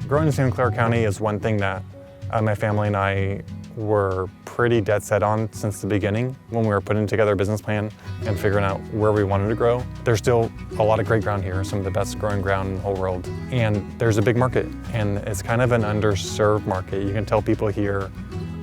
Growing in Santa Clara County is one thing that my family and I were pretty dead set on since the beginning when we were putting together a business plan and figuring out where we wanted to grow. There's still a lot of great ground here, some of the best growing ground in the whole world. And there's a big market, and it's kind of an underserved market. You can tell people here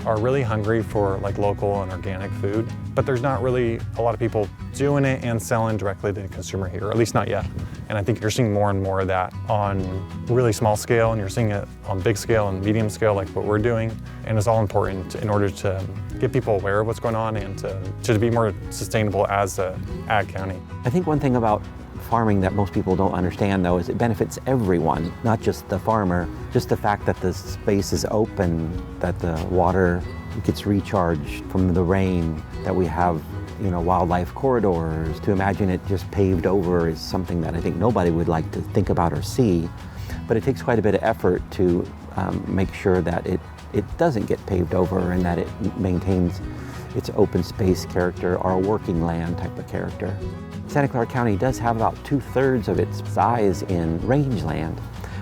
are really hungry for like local and organic food, but there's not really a lot of people doing it and selling directly to the consumer here, or at least not yet. And I think you're seeing more and more of that on really small scale, and you're seeing it on big scale and medium scale like what we're doing. And it's all important in order to get people aware of what's going on and to be more sustainable as a ag county. I think one thing about farming that most people don't understand, though, is it benefits everyone, not just the farmer. Just the fact that the space is open, that the water gets recharged from the rain, that we have, wildlife corridors. To imagine it just paved over is something that I think nobody would like to think about or see. But it takes quite a bit of effort to make sure that it doesn't get paved over and that it maintains its open space character or a working land type of character. Santa Clara County does have about 2/3 of its size in rangeland,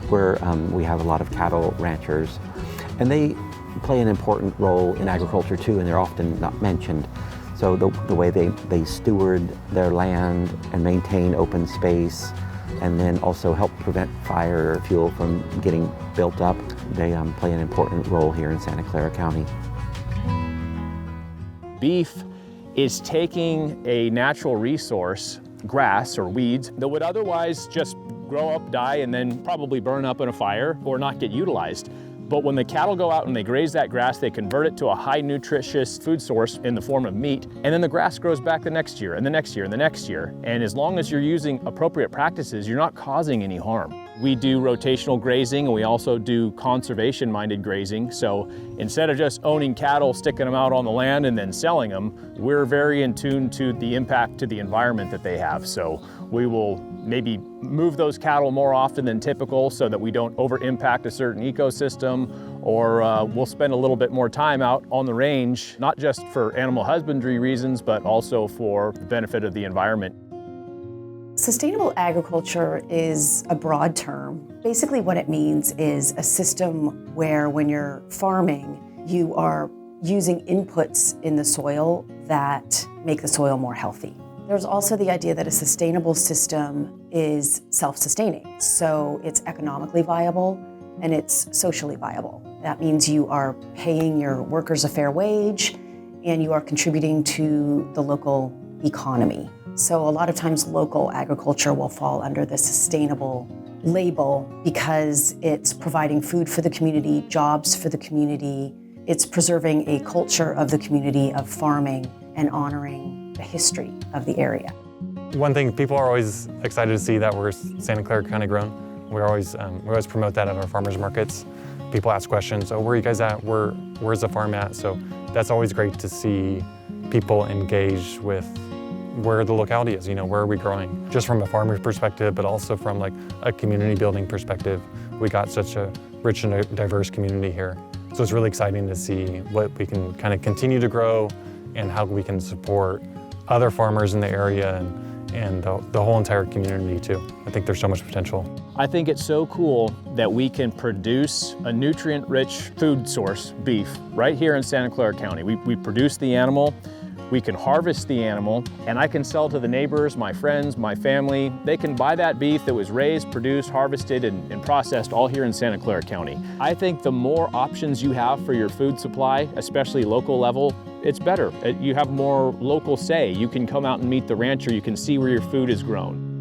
where we have a lot of cattle ranchers, and they play an important role in agriculture too, and they're often not mentioned. So the way they steward their land and maintain open space, and then also help prevent fire or fuel from getting built up, they play an important role here in Santa Clara County. Beef is taking a natural resource, grass or weeds, that would otherwise just grow up, die, and then probably burn up in a fire or not get utilized. But when the cattle go out and they graze that grass, they convert it to a high nutritious food source in the form of meat, and then the grass grows back the next year and the next year and the next year. And as long as you're using appropriate practices, you're not causing any harm. We do rotational grazing, and we also do conservation-minded grazing. So instead of just owning cattle, sticking them out on the land and then selling them, we're very in tune to the impact to the environment that they have. So we will maybe move those cattle more often than typical so that we don't over-impact a certain ecosystem, or we'll spend a little bit more time out on the range, not just for animal husbandry reasons, but also for the benefit of the environment. Sustainable agriculture is a broad term. Basically what it means is a system where when you're farming, you are using inputs in the soil that make the soil more healthy. There's also the idea that a sustainable system is self-sustaining. So it's economically viable and it's socially viable. That means you are paying your workers a fair wage and you are contributing to the local economy. So a lot of times local agriculture will fall under the sustainable label because it's providing food for the community, jobs for the community. It's preserving a culture of the community of farming and honoring the history of the area. One thing, people are always excited to see that we're Santa Clara County grown. We always promote that at our farmers markets. People ask questions, oh, where are you guys at? Where's the farm at? So that's always great to see people engage with where the locality is, where are we growing? Just from a farmer's perspective, but also from like a community building perspective. We got such a rich and diverse community here. So it's really exciting to see what we can kind of continue to grow and how we can support other farmers in the area and the whole entire community too. I think there's so much potential. I think it's so cool that we can produce a nutrient-rich food source, beef, right here in Santa Clara County. We produce the animal, we can harvest the animal, and I can sell to the neighbors, my friends, my family. They can buy that beef that was raised, produced, harvested, and processed all here in Santa Clara County. I think the more options you have for your food supply, especially local level, it's better. You have more local say. You can come out and meet the rancher. You can see where your food is grown.